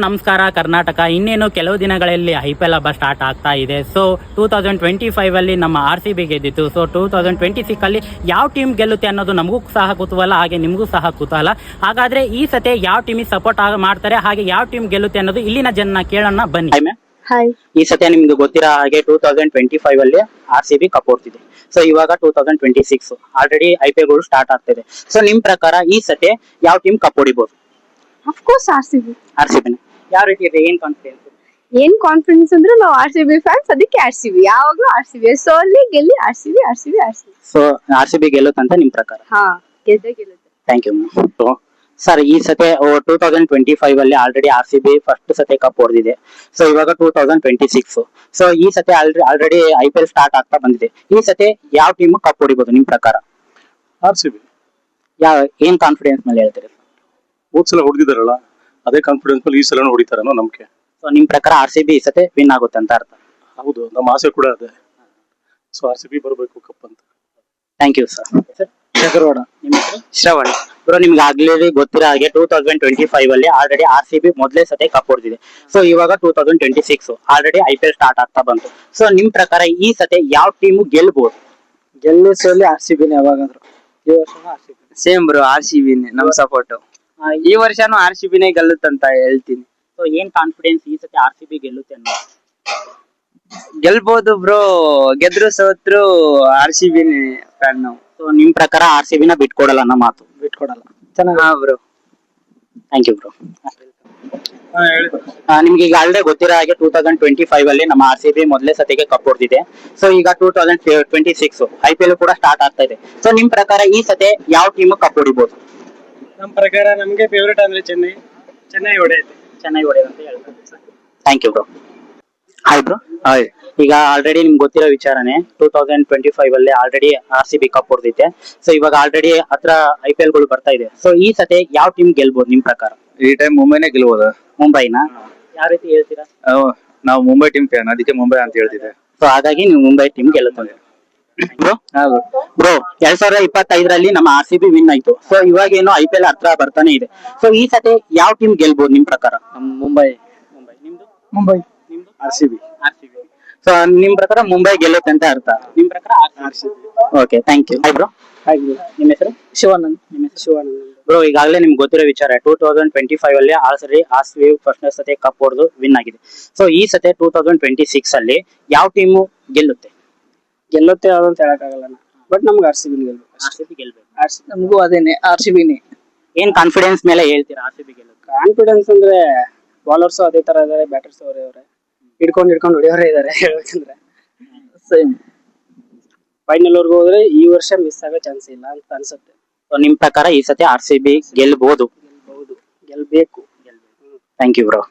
ನಮಸ್ಕಾರ ಕರ್ನಾಟಕ. ಇನ್ನೇನು ಕೆಲವು ದಿನಗಳಲ್ಲಿ IPL ಹಬ್ಬ ಸ್ಟಾರ್ಟ್ ಆಗ್ತಾ ಇದೆ. ಸೊ 2025 ಅಲ್ಲಿ ನಮ್ಮ RCB ಗೆದ್ದಿತ್ತು. ಸೊ 2026 ಅಲ್ಲಿ ಯಾವ ಟೀಮ್ ಗೆಲ್ಲುತ್ತೆ ಅನ್ನೋದು ನಮಗೂ ಸಹ ಕುತೂಹಲ, ಹಾಗೆ ನಿಮಗೂ ಸಹ ಕುತೂಹಲ. ಹಾಗಾದ್ರೆ ಈ ಸತಿ ಯಾವ ಟೀಮಿಗೆ ಸಪೋರ್ಟ್ ಮಾಡ್ತಾರೆ, ಹಾಗೆ ಯಾವ ಟೀಮ್ ಗೆಲ್ಲುತ್ತೆ ಅನ್ನೋದು ಇಲ್ಲಿನ ಜನ ಕೇಳೋಣ ಬನ್ನಿ. ಹಾಯ್, ಈ ಸತಿ ನಿಮ್ಗೆ ಗೊತ್ತಿರೋ ಹಾಗೆ 2025 ಅಲ್ಲಿ RCB ಕಪ್ ಹೊಡ್ತಿದೆ. ಸೊ ಇವಾಗ 2026 ಆಲ್ರೆಡಿ IPL ಗಳು ಸ್ಟಾರ್ಟ್ ಆಗ್ತಿದೆ. ಸೊ ನಿಮ್ ಪ್ರಕಾರ ಈ ಸತಿ ಯಾವ ಟೀಮ್ ಕಪ್ ಹೊಡಿಬಹುದು? Of course RCB. RCB ಯಾವ ರೀತಿ ಇದೆ, ಏನ್ ಕಾನ್ಫಿಡೆನ್ಸ್ ಅಂದ್ರೆ ನಾವು RCB ಫ್ಯಾನ್ಸ್, ಅದಕ್ಕೆ RCB ಯಾವಾಗ್ಲೂ RCB ಸೋಲಿ ಗೆಲ್ಲಿ RCB. ಸೊ RCB ಗೆಲ್ಲುತ್ತಂತ ನಿಮ್ ಪ್ರಕಾರ? ಹಾ, ಗೆಲ್ಲುತ್ತೆ. Thank you sir. ಈ ಸತಿ 2025 ಅಲ್ಲಿ ಆಲ್ರೆಡಿ RCB ಫಸ್ಟ್ ಸತಿ ಕಪ್ ಹೊಡೆದಿದೆ. ಸೊ ಇವಾಗ 2026. ಸೊ ಈ ಸತಿ ಆಲ್ರೆಡಿ IPL ಸ್ಟಾರ್ಟ್ ಆಗ್ತಾ ಬಂದಿದೆ. ಈ ಸತಿ ಯಾವ ಟೀಮ್ ಕಪ್ ಹೊಡಿಬಹುದು ನಿಮ್ ಪ್ರಕಾರ? RCB. ಏನ್ ಕಾನ್ಫಿಡೆನ್ಸ್ ಮೇಲೆ ಹೇಳ್ತೀರಿ? ಹೋದ್ ಸಲ ಹೊಡೆದಿದ್ದಾರಲ್ಲ, ಅದೇ ಕಾನ್ಫಿಡೆನ್ಸ್ ಮೇಲೆ ಈ ಸಲ ಹೊಡಿತಾರೆ ಅನ್ನೋ ನಂಬಿಕೆ. ಸೊ ನಿಮ್ ಪ್ರಕಾರ RCB ಈ ಸತಿ ವಿನ್ ಆಗುತ್ತೆ ಅಂತ ಅರ್ಥ? ಹೌದು, ನಮ್ಮ ಆಸೆ ಕೂಡ ಅದೇ. ಸೊ RCB ಬರಬೇಕು ಕಪ್ ಅಂತ. Thank you sir. ಶೇಖರವಾಡ. ನಿಮ್ಮ ಹೆಸರು? ಶ್ರವಣ್. ಬ್ರೋ, ನಿಮ್ಗೆ ಆಗ್ಲೇ ಗೊತ್ತಿರೋ ಹಾಗೆ 2025 ಅಲ್ಲಿ ಆಲ್ರೆಡಿ RCB ಮೊದಲೇ ಸತಿ ಕಪ್ ಹೊಡೆದಿದೆ. ಸೊ ಇವಾಗ 2026 ಆಲ್ರೆಡಿ IPL ಸ್ಟಾರ್ಟ್ ಆಗ್ತಾ ಬಂತು. ಸೊ ನಿಮ್ ಪ್ರಕಾರ ಈ ಸತಿ ಯಾವ ಟೀಮ್ ಗೆಲ್ಬಹುದು? ಗೆಲ್ಲಿಸೋಲಿ RCB ಯಾವಾಗಾದ್ರು. ಈ ವರ್ಷನೂ RCB ಸೇಮ್ ಬ್ರೋ, RCB ನಮ್ ಸಪೋರ್ಟ್. ಈ ವರ್ಷನೂ RCB ಗೆಲ್ಲುತ್ತಂತ ಹೇಳ್ತೀನಿ. ಸೊ ಏನ್ ಕಾನ್ಫಿಡೆನ್ಸ್ ಈ ಸತಿ RCB ಗೆಲ್ಲುತ್ತೆ ಅನ್ನೋ? ಗೆಲ್ಬಹುದು ಬ್ರೋ, ಗೆದ್ರು ಸೋತ್ರು RCB ಫ್ಯಾನ್ ನಾವು. ಸೊ ನಿಮ್ ಪ್ರಕಾರ RCB ನ ಬಿಟ್ಕೊಡಲ್ಲ ಅನ್ನೋ ಮಾತು? ಬಿಟ್ಕೊಡಲ್ಲ. ಹಾ ಬ್ರೋ. Thank you bro. ನಿಮ್ಗೆ ಈಗ ಆಲ್ರೆಡಿ ಗೊತ್ತಿರೋ ಹಾಗೆ 2025 ಅಲ್ಲಿ ನಮ್ಮ RCB ಮೊದಲೇ ಸತಿಗೆ ಕಪ್ ಹೊಡೆದಿದೆ. ಸೊ ಈಗ 2026 IPL ಕೂಡ ಸ್ಟಾರ್ಟ್ ಆಗ್ತಾ ಇದೆ. ಸೊ ನಿಮ್ ಪ್ರಕಾರ ಈ ಸತಿ ಯಾವ ಟೀಮ್ ಕಪ್ ಹೊಡಿಬಹುದು? ನಮ್ ಪ್ರಕಾರ ನಮ್ಗೆ ಫೇವರೇಟ್ ಅಂದ್ರೆ ಚೆನ್ನೈ ಹೊಡೆಯುತ್ತೆ. ಅಂತ ಹೇಳ್ತಾರೆ. Thank you bro. Hi bro. Hi. ಈಗ ಆಲ್ರೆಡಿ ನಿಮ್ಗೆ ಗೊತ್ತಿರೋ ವಿಚಾರನೆ, 2025 ಅಲ್ಲಿ ಆಲ್ರೆಡಿ RCB ಕಪ್ ಹೊಡೆದಿದೆ. ಸೊ ಇವಾಗ ಆಲ್ರೆಡಿ ಹತ್ರ IPL ಗಳು ಬರ್ತಾ ಇದೆ. ಸೊ ಈ ಸತಿ ಯಾವ ಟೀಮ್ ಗೆಲ್ಬಹುದು ನಿಮ್ ಪ್ರಕಾರ? ಈ ಟೈಮ್ ಮುಂಬೈನೇ ಗೆಲ್ಬಹುದು. ಮುಂಬೈನ? ಯಾವ ರೀತಿ ಹೇಳ್ತೀರಾ? ನಾವು ಮುಂಬೈ ಟೀಮ್ ಫ್ಯಾನ್, ಅದಕ್ಕೆ ಮುಂಬೈ ಅಂತ ಹೇಳ್ತಿದ್ದೆ. ಸೊ ಹಾಗಾಗಿ ನೀವು ಮುಂಬೈ ಟೀಮ್ ಗೆಲ್ಲುತ್ತದೆ ಬ್ರೋ. 2025 ನಮ್ಮ RCB ವಿನ್ ಆಯ್ತು. ಸೊ ಇವಾಗ ಏನು IPL ಹತ್ರ ಬರ್ತಾನೆ ಇದೆ. ಸೊ ಈ ಸತಿ ಯಾವ ಟೀಮ್ ಗೆಲ್ಬಹುದು ನಿಮ್ ಪ್ರಕಾರ? ಮುಂಬೈ. ನಿಮ್ದು? ಮುಂಬೈ. ನಿಮ್ದು? RCB. ಸೊ ನಿಮ್ ಪ್ರಕಾರ ಮುಂಬೈ ಗೆಲ್ಲುತ್ತೆ ಅಂತ ಅರ್ಥ? ನಿಮ್ ಪ್ರಕಾರ RCB. Okay, thank you. Hi bro. ನಿಮ್ಮ ಹೆಸರು? ಶಿವಾನಂದ್. ನಿಮ್ಮ ಹೆಸರು? ಶಿವಾನಂದ್ ಬ್ರೋ. ಈಗಾಗಲೇ ನಿಮ್ಗೆ ಗೊತ್ತಿರೋ ವಿಚಾರ, 2025 ಅಲ್ಲಿ RCB ಫಸ್ಟ್ ಸತಿ ಕಪ್ ಹೊಡೆದು ವಿನ್ ಆಗಿದೆ. ಸೊ ಈ ಸತಿ 2026 ಅಲ್ಲಿ ಯಾವ ಟೀಮು ಗೆಲ್ಲುತ್ತೆ ಅಂತ ಹೇಳಕ್ಕಾಗಲ್ಲ, ಬಟ್ ನಮ್ಗೆ RCB ಗೆಲ್ಬೇಕು. ನಮಗೂ ಅದೇನೆ, RCB. ಏನ್ ಕಾನ್ಫಿಡೆನ್ಸ್ ಮೇಲೆ ಹೇಳ್ತೀರಾ RCB ಗೆಲ್ಲುತ್ತೆ? ಕಾನ್ಫಿಡೆನ್ಸ್ ಅಂದ್ರೆ ಬಾಲರ್ಸ್ ಅದೇ ತರ ಇದಾರೆ, ಬ್ಯಾಟರ್ಸ್ ಅವರೇ ಹಿಡ್ಕೊಂಡು ಹೊಡೆಯವರೇ ಇದಾರೆ. ಹೇಳ್ಬೇಕಂದ್ರೆ ಸೇಮ್ ಫೈನಲ್ ವರ್ಗು ಹೋದ್ರೆ ಈ ವರ್ಷ ಮಿಸ್ ಆಗೋ ಚಾನ್ಸ್ ಇಲ್ಲ ಅಂತ ಅನ್ಸುತ್ತೆ. ನಿಮ್ ಪ್ರಕಾರ ಈ ಸತಿ RCB ಗೆಲ್ಬಹುದು? ಗೆಲ್ಬೇಕು. Thank you bro.